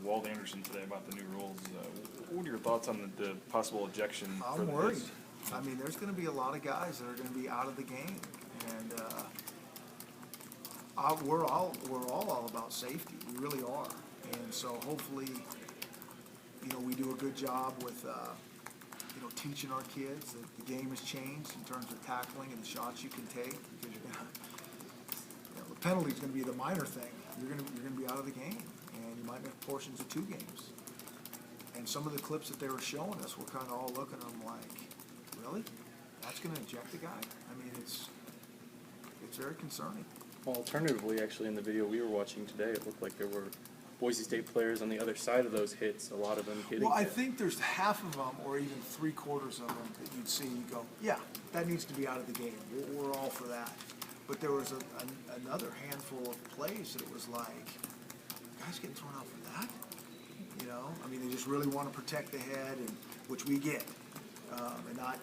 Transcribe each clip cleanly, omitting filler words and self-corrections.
Walt Anderson today about the new rules. What are your thoughts on the possible ejection? I'm worried. I mean, there's going to be a lot of guys that are going to be out of the game, and we're all about safety. We really are, and so hopefully, we do a good job with teaching our kids that the game has changed in terms of tackling and the shots you can take, because you're gonna, the penalty is going to be the minor thing. You're going to be out of the game, and you might miss portions of 2 games. And some of the clips that they were showing us, we're kind of all looking at them like, really? That's going to eject the guy? I mean, it's very concerning. Well, alternatively, actually, in the video we were watching today, it looked like there were Boise State players on the other side of those hits, a lot of them hitting. Well, I think there's half of them, or even 3/4 of them, that you'd see and you go, yeah, that needs to be out of the game. We're all for that. But there was another handful of plays that it was like, guys getting thrown out for that? I mean, they just really want to protect the head, and which we get, and not,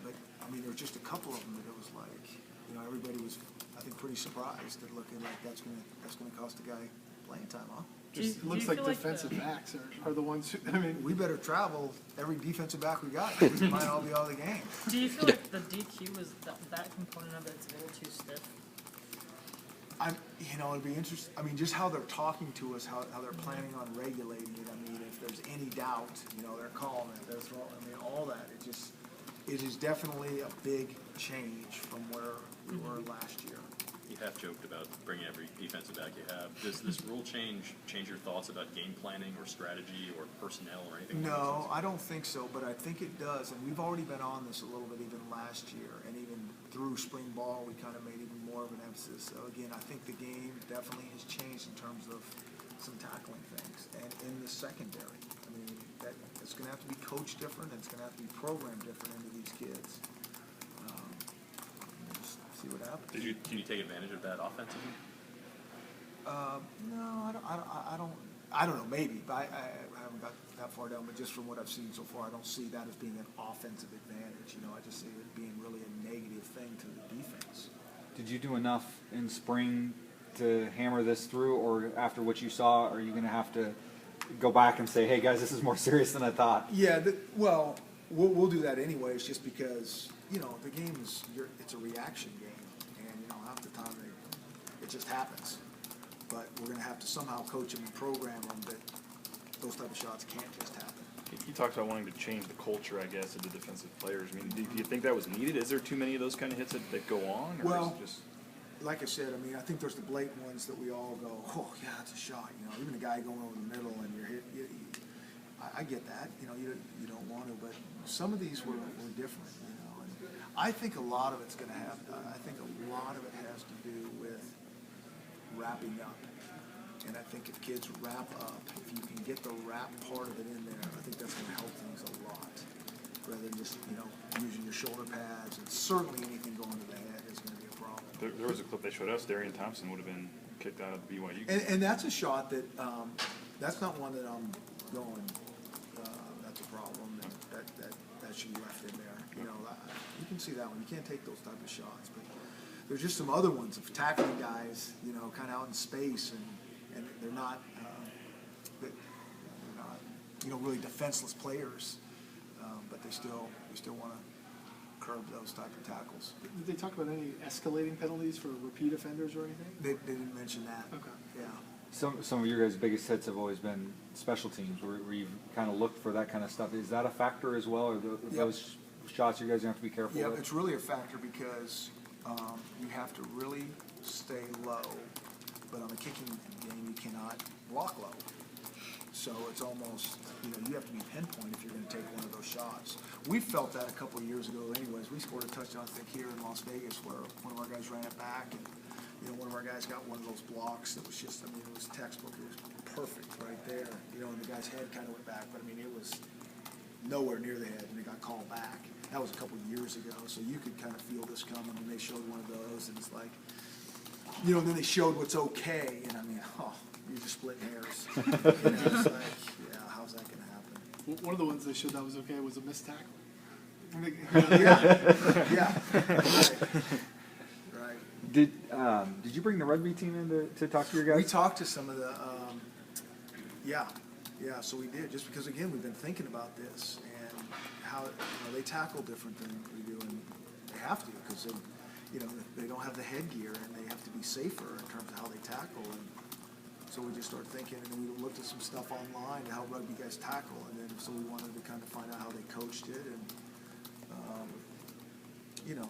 but I mean, there were just a couple of them that it was like, everybody was, I think, pretty surprised at looking like that's gonna cost the guy playing time, huh? Just looks like defensive backs are the ones who, I mean. We better travel every defensive back we got. We might all be out of the game. Do you feel like the DQ was that component of it's a little too stiff? It'd be interesting. I mean, just how they're talking to us, how they're planning on regulating it. I mean, if there's any doubt, they're calling it. All that. It is definitely a big change from where we were last year. You have joked about bringing every defensive back you have. Does this rule change your thoughts about game planning or strategy or personnel or anything? No, I don't think so, but I think it does. And we've already been on this a little bit even last year, and even through spring ball, we kind of made even more of an emphasis. So again, I think the game definitely has changed in terms of some tackling things, and in the secondary. I mean, it's going to have to be coached different, and it's going to have to be programmed different into these kids. Just see what happens. Can you take advantage of that offensively? No, I don't know, maybe, but I haven't got that far down, but just from what I've seen so far, I don't see that as being an offensive advantage. I just see it being really a negative thing to the defense. Did you do enough in spring to hammer this through, or after what you saw, are you going to have to go back and say, hey guys, this is more serious than I thought? Yeah, well, we'll do that anyways, just because, the game is, it's a reaction game, and, half the time it just happens. But we're going to have to somehow coach them and program them that those type of shots can't just happen. You talked about wanting to change the culture, I guess, of the defensive players. I mean, do you think that was needed? Is there too many of those kind of hits that go on? Or Well, is it just... like I said, I think there's the blatant ones that we all go, oh, yeah, that's a shot. Even a guy going over the middle and you're hit. I get that. You don't want to, but some of these were different. And I think a lot of it's going to have. I think a lot of it has to do with wrapping up. And I think if kids wrap up, if you can get the wrap part of it in there, I think that's going to help things a lot. Rather than just, using your shoulder pads, and certainly anything going to the head is going to be a problem. There was a clip they showed us. Darian Thompson would have been kicked out of the BYU. And that's a shot that, that's not one that I'm going, that's a problem, that should be left in there. You can see that one. You can't take those type of shots, but there's just some other ones of tackling guys, kind of out in space, and they're not, really defenseless players, but they still want to curb those type of tackles. Did they talk about any escalating penalties for repeat offenders or anything? They didn't mention that. Okay. Yeah. Some of your guys' biggest hits have always been special teams, where you've kind of looked for that kind of stuff. Is that a factor as well, or those shots you guys have to be careful with? Yeah, it's really a factor because you have to really stay low, but on the kicking game you cannot block low. So it's almost, you have to be pinpoint if you're going to take one of those shots. We felt that a couple of years ago anyways. We scored a touchdown, I think, here in Las Vegas where one of our guys ran it back, and one of our guys got one of those blocks that was just, it was textbook. It was perfect right there. And the guy's head kind of went back, but it was nowhere near the head, and it got called back. That was a couple of years ago, so you could kind of feel this coming, and they showed one of those, and it's like, and then they showed what's okay, and you're just splitting hairs. It's like, yeah, how's that going to happen? One of the ones they showed that was okay was a missed tackle. Yeah, right. Did you bring the rugby team in to talk to your guys? We talked to some of the, Yeah, yeah, so we did, just because, again, we've been thinking about this, and how, they tackle different than we do, and they have to, because they don't have the headgear, and they have to be safer in terms of how they tackle, and so we just started thinking, and then we looked at some stuff online, how rugby guys tackle, and then, so we wanted to kind of find out how they coached it, and,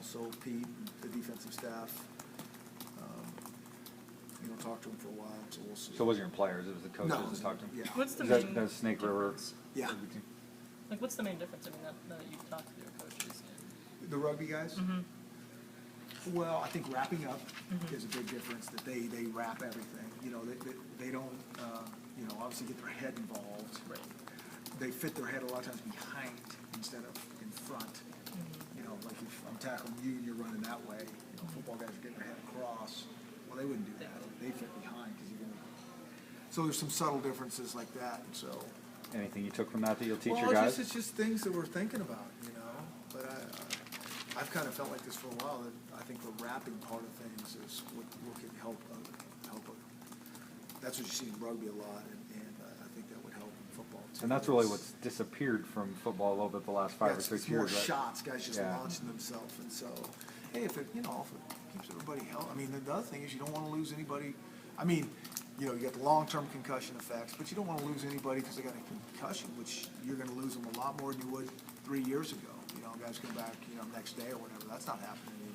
so Pete, the defensive staff, talked to him for a while, so we'll see. So it wasn't your players, it was the coaches No, that talked to him? yeah. What's the Is main that Snake River? difference? Yeah. rugby team? Like, what's the main difference? I mean, now that you've talked to your coaches. The rugby guys? Mm-hmm. Well, I think wrapping up is a big difference, that they wrap everything. They don't, obviously get their head involved. Right. They fit their head a lot of times behind instead of in front. Like if I'm tackling you and you're running that way, football guys are getting their head across. Well, they wouldn't do that. They fit behind because you're gonna. So there's some subtle differences like that, and so. Anything you took from that you'll teach your Well, guys? it's just things that we're thinking about, But I've kind of felt like this for a while, that I think the wrapping part of things is what could help. That's what you see in rugby a lot, and I think that would help in football too. And that's really what's disappeared from football a little bit the last 5 or 6 it's more years, right? shots, guys just Yeah. launching themselves, and so, hey, if it keeps everybody healthy. I mean, the other thing is you don't want to lose anybody. I mean, you got the long-term concussion effects, but you don't want to lose anybody because they got a concussion, which you're going to lose them a lot more than you would 3 years ago. Guys come back, next day or whatever. That's not happening